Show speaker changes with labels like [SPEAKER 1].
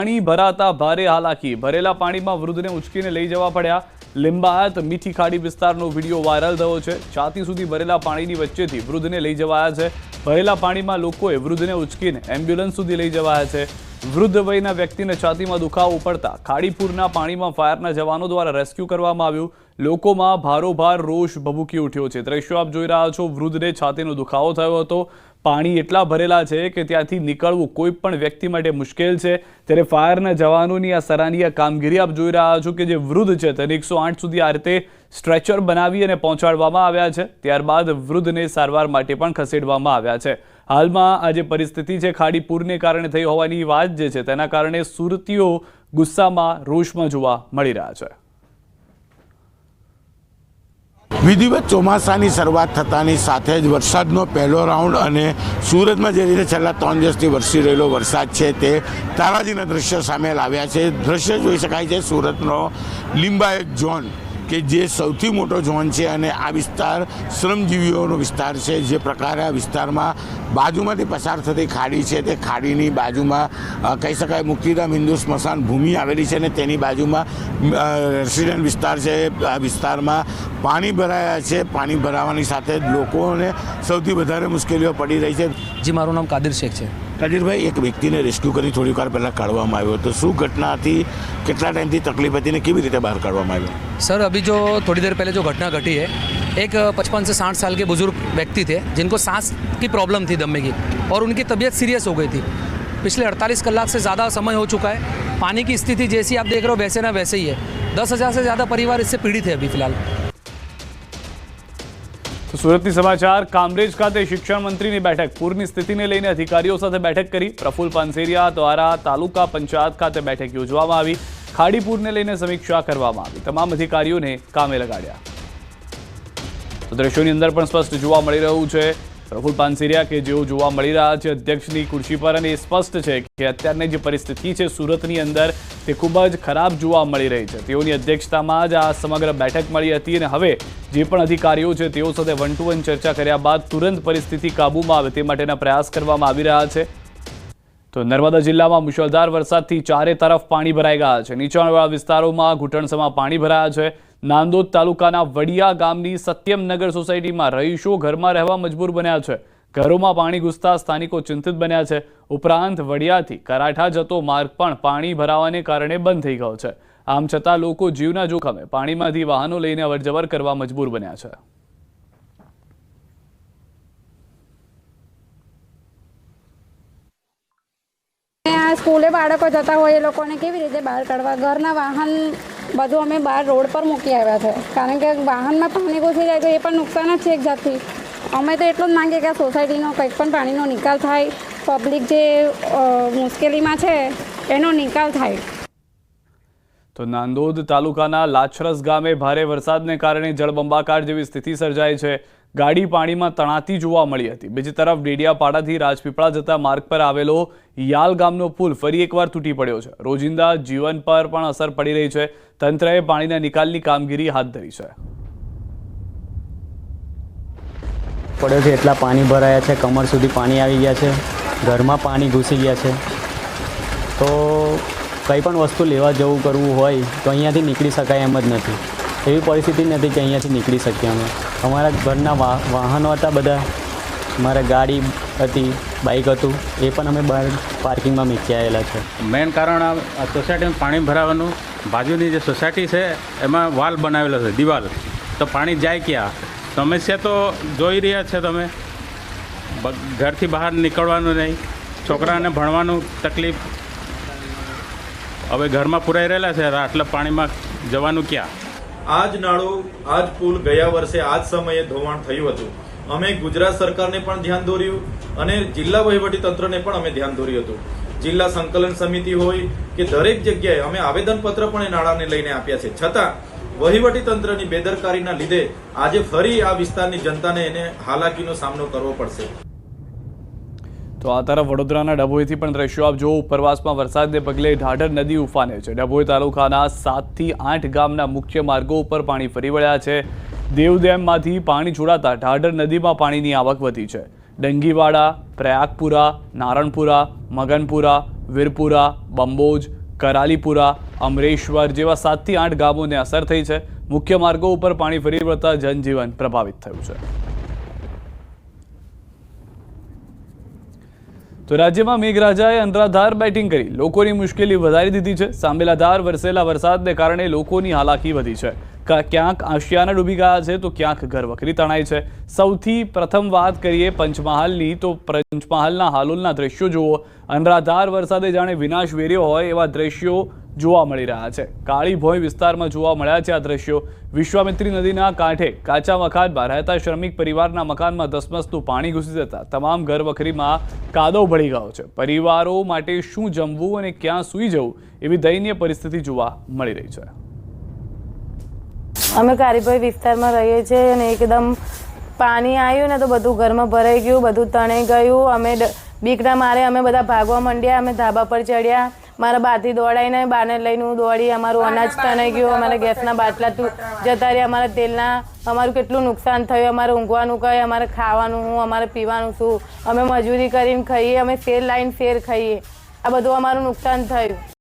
[SPEAKER 1] પાણી ભરાતા ભારે હાલાકી, ભરેલા પાણીમાં વૃદ્ધને ઉંચકીને લઈ જવા પડ્યા। લિંબાયત મીઠી ખાડી વિસ્તારનો વિડીયો વાયરલ થયો છે। છાતી સુધી ભરેલા પાણીની વચ્ચેથી વૃદ્ધને લઈ જવાયા છે। ભરેલા પાણીમાં લોકોએ વૃદ્ધને ઉંચકીને એમ્બ્યુલન્સ સુધી લઈ જવાયા છે। વૃદ્ધ વયના વ્યક્તિને છાતીમાં દુખાવો પડતા ખાડીપુરના પાણીમાં ફાયરના જવાનો દ્વારા રેસ્ક્યુ કરવામાં આવ્યું। લોકોમાં ભારોભાર રોષ ભભૂકી ઉઠ્યો છે। દ્રશ્યો આપ જોઈ રહ્યા છો, વૃદ્ધને છાતીનો દુખાવો થયો હતો। પાણી એટલા ભરેલા છે કે ત્યાંથી નીકળવું કોઈ પણ વ્યક્તિ માટે મુશ્કેલ છે। ત્યારે ફાયરના જવાનોની આ સરાહનીય કામગીરી આપ જોઈ રહ્યા છો કે જે વૃદ્ધ છે તેને 108 સુધી આ રીતે સ્ટ્રેચર બનાવી અને પહોંચાડવામાં આવ્યા છે। ત્યારબાદ વૃદ્ધને સારવાર માટે પણ ખસેડવામાં આવ્યા છે। હાલમાં આ જે પરિસ્થિતિ છે ખાડી પૂરને કારણે થઈ હોવાની વાત જે છે તેના કારણે સુરતીઓ ગુસ્સામાં રોષમાં જોવા મળી રહ્યા છે।
[SPEAKER 2] વિધિવત ચોમાસાની શરૂઆત થતાની સાથે જ વરસાદનો પહેલો રાઉન્ડ અને સુરતમાં જે રીતે છેલ્લા 3 દિવસથી વરસી રહેલો વરસાદ છે તે તારાજીના દ્રશ્યો સામે લાવ્યા છે। દ્રશ્ય જોઈ શકાય છે સુરતનો લિંબાયત ઝોન કે જે સૌથી મોટો ઝોન છે અને આ વિસ્તાર શ્રમજીવીઓનો વિસ્તાર છે। જે પ્રકારે આ વિસ્તારમાં બાજુમાંથી પસાર થતી ખાડી છે તે ખાડીની બાજુમાં કહી શકાય મુક્તિધામ હિન્દુ સ્મશાન ભૂમિ આવેલી છે અને તેની બાજુમાં રેસિડેન્ટ વિસ્તાર છે। આ વિસ્તારમાં પાણી ભરાયા છે। પાણી ભરાવાની સાથે જ લોકોને સૌથી વધારે મુશ્કેલીઓ પડી રહી છે।
[SPEAKER 3] જી, મારું નામ કાદિર શેખ છે।
[SPEAKER 2] કાદિરભાઈ, એક વ્યક્તિને રેસ્ક્યુ કરી થોડીક વાર પહેલાં કાઢવામાં આવ્યો તો શું घटना थी, कितना टाइम थी तकलीफ थी ने केवी रीते बाहर काढવામાં આવ્યો?
[SPEAKER 3] सर, अभी जो थोड़ी देर पहले जो घटना घटी है, एक 55 से 60 साल के बुजुर्ग व्यक्ति थे जिनको सांस की प्रॉब्लम थी दमे की, और उनकी तबीयत सीरियस हो गई थी। पिछले 48 कलाक से ज़्यादा समय हो चुका है। पानी की स्थिति जैसी आप देख रहे हो वैसे ना वैसे ही है। 10,000 से ज़्यादा परिवार इससे पीड़ित है अभी फिलहाल।
[SPEAKER 1] तो सूरतनी समाचार, कामरेज खाते शिक्षण मंत्रीની બેઠક, પૂરની સ્થિતિને લઈને અધિકારીઓ સાથે બેઠક કરી। પ્રફુલ પાનસેરિયા દ્વારા તાલુકા પંચાયત ખાતે બેઠક યોજવામાં આવી। ખાડી પૂરને લઈને સમીક્ષા કરવામાં આવી। તમામ અધિકારીઓને કામે લગાડ્યા। તો દ્રશ્યોની અંદર પણ સ્પષ્ટ જોવા મળી રહ્યું છે પ્રફુલ પાનસેરિયા કે જેઓ જોવા મળી રહ્યા છે અધ્યક્ષની ખુરશી પર, અને સ્પષ્ટ છે કે અત્યારની જે પરિસ્થિતિ છે સુરતની અંદર તે ખૂબ જ ખરાબ જોવા મળી રહી છે। તેઓની અધ્યક્ષતામાં જ આ સમગ્ર બેઠક મળી હતી અને હવે જે પણ અધિકારીઓ છે તેઓ સાથે 1-to-1 ચર્ચા કર્યા બાદ તુરંત પરિસ્થિતિ કાબૂમાં આવે તે માટેના પ્રયાસ કરવામાં આવી રહ્યા છે। તો નર્મદા જિલ્લામાં મુશળધાર વરસાદથી ચારે તરફ પાણી ભરાઈ ગયા છે। નીચાણવાળા વિસ્તારોમાં ઘૂંટણસમાં પાણી ભરાયા છે। નાંદોદ તાલુકાના વડિયા ગામની સત્યમનગર સોસાયટીમાં રહીશો ઘરમાં રહેવા મજબૂર બન્યા છે। ઘરોમાં પાણી ઘૂસતા સ્થાનિકો ચિંતિત બન્યા છે। ઉપરાંત વડિયાથી કરાઠા જતો માર્ગ પણ પાણી ભરાવાને કારણે બંધ થઈ ગયો છે। આમ છતાં લોકો જીવના જોખમે પાણીમાંથી વાહનો લઈને અવરજવર કરવા મજબૂર બન્યા છે।
[SPEAKER 4] સ્કૂલે બાળકો જતા હોય એ લોકોને કેવી રીતે બહાર કાઢવા? ઘરના વાહન બધું અમે બહાર રોડ પર મૂકી આવ્યા છે, કારણ કે વાહનમાં પાણી ઘૂસી જાય તો એ પણ નુકસાન જ છે એક જાતથી। અમે તો એટલું જ માંગીએ કે આ સોસાયટીનો કંઈક પણ પાણીનો નિકાલ થાય, પબ્લિક જે મુશ્કેલીમાં છે એનો નિકાલ થાય।
[SPEAKER 1] તો નાંદોદ તાલુકાના લાછરસ ગામે ભારે વરસાદને કારણે જળબંબાકાર જેવી સ્થિતિ સર્જાઈ છે। ગાડી પાણીમાં તણાતી જોવા મળી હતી। બીજી તરફ ડેડિયાપાડાથી રાજપીપળા જતા માર્ગ પર આવેલો યાલ ગામનો પુલ ફરી એકવાર તૂટી પડ્યો છે। રોજિંદા જીવન પર પણ અસર પડી રહી છે। તંત્રએ પાણીના નિકાલની કામગીરી હાથ ધરી છે।
[SPEAKER 5] પડ્યો છે એટલા પાણી ભરાયા છે, કમર સુધી પાણી આવી ગયા છે, ઘરમાં પાણી ઘૂસી ગયા છે। તો કંઈ પણ વસ્તુ લેવા જવું કરવું હોય તો અહીંયાથી નીકળી શકાય એમ જ નથી। એવી પરિસ્થિતિ નથી કે અહીંયાથી નીકળી શકીએ અમે। અમારા ઘરના વાહનો હતા બધા, મારા ગાડી હતી, બાઇક હતું, એ પણ અમે બહાર પાર્કિંગમાં મૂકી આવેલા છે।
[SPEAKER 6] મેઇન કારણ આ સોસાયટીમાં પાણી ભરાવાનું, બાજુની જે સોસાયટી છે એમાં વાલ બનાવેલો છે, દિવાલ, તો પાણી જાય ક્યાં? સમસ્યા તો જોઈ રહ્યા છે તમે, ઘરથી બહાર નીકળવાનું નહીં, છોકરાને ભણવાનું તકલીફ। હવે ઘરમાં પુરાઈ રહેલા છે, આટલા પાણીમાં જવાનું ક્યાં?
[SPEAKER 7] આજ નાળો, આજ પુલ ગયા વર્ષે આજ સમયે ધોવાણ થયું હતું। અમે ગુજરાત સરકારને પણ ધ્યાન દોર્યું અને જિલ્લા વહીવટી તંત્રને પણ અમે ધ્યાન દોર્યું હતું। જિલ્લા સંકલન સમિતિ હોય કે દરેક જગ્યાએ અમે આવેદનપત્ર પણ એ નાળાને લઈને આપ્યા છે, છતાં વહીવટી તંત્રની બેદરકારીના લીધે આજે ફરી આ વિસ્તારની જનતાને એને હાલાકીનો સામનો કરવો પડશે।
[SPEAKER 1] તો આ તરફ વડોદરાના ડભોઈથી પણ દ્રશ્યો આપ જો ઉપરવાસમાં વરસાદને પગલે ઢાઢર નદી ઉફાને છે। ડભોઈ તાલુકાના 7 થી 8 ગામના મુખ્ય માર્ગો ઉપર પાણી ફરી વળ્યા છે। દેવડેમમાંથી પાણી છોડાતા ઢાઢર નદીમાં પાણીની આવક વધી છે। ડંગીવાડા, પ્રયાગપુરા, નારણપુરા, મગનપુરા, વીરપુરા, બંબોજ, કરાલીપુરા, અમરેશ્વર જેવા 7 થી 8 ગામોને અસર થઈ છે. મુખ્ય માર્ગો ઉપર પાણી ફરી વળતા જનજીવન પ્રભાવિત થયું છે. તો રાજ્યમાં મેઘરાજાએ અનરાધાર બેટિંગ કરી લોકોની મુશ્કેલી વધારી દીધી છે. સાંબેલાધાર વરસેલા વરસાદને કારણે લોકોની હાલાકી વધી છે. ક્યાંક આશિયાના ડૂબી ગયા છે તો ક્યાંક ઘરવખરી તણાઈ છે. સૌથી પ્રથમ વાત કરીએ પંચમહાલની, તો પંચમહાલના હાલોલના દ્રશ્યો જુઓ. અનરાધાર વરસાદે જાણે વિનાશ વેર્યો હોય એવા દ્રશ્યો જોવા મળી રહ્યા છે. કાળી ભોય વિસ્તારમાં જોવા મળ્યા છે આ દ્રશ્યો. વિશ્વામિત્રી નદીના કાંઠે કાચા મકાનમાં રહેતા શ્રમિક પરિવારના મકાનમાં ધસમસતું પાણી ઘૂસી જતા તમામ ઘરવખરીમાં કાદવ ભળી ગયો છે. પરિવારો માટે શું જમવું અને ક્યાં સૂઈ જવું એવી દયનીય પરિસ્થિતિ જોવા મળી રહી છે.
[SPEAKER 8] અમે કારીભાઈ વિસ્તારમાં રહીએ છીએ અને એકદમ પાણી આવ્યું ને તો બધું ઘરમાં ભરાઈ ગયું, બધું તણાઈ ગયું. અમે બીકના મારે અમે બધા ભાગવા માંડ્યા. અમે ધાબા પર ચડ્યા. મારા બાથી દોડાઈને બાને લઈને હું દોડી. અમારું અનાજ તણાઈ ગયું, અમારા ગેસના બાટલા જતા રહ્યા, અમારા તેલના, અમારું કેટલું નુકસાન થયું. અમારે ઊંઘવાનું કહે, અમારે ખાવાનું શું, અમારે પીવાનું શું. અમે મજૂરી કરીને ખાઈએ, અમે શેર લાવીને શેર ખાઈએ. આ બધું અમારું નુકસાન થયું.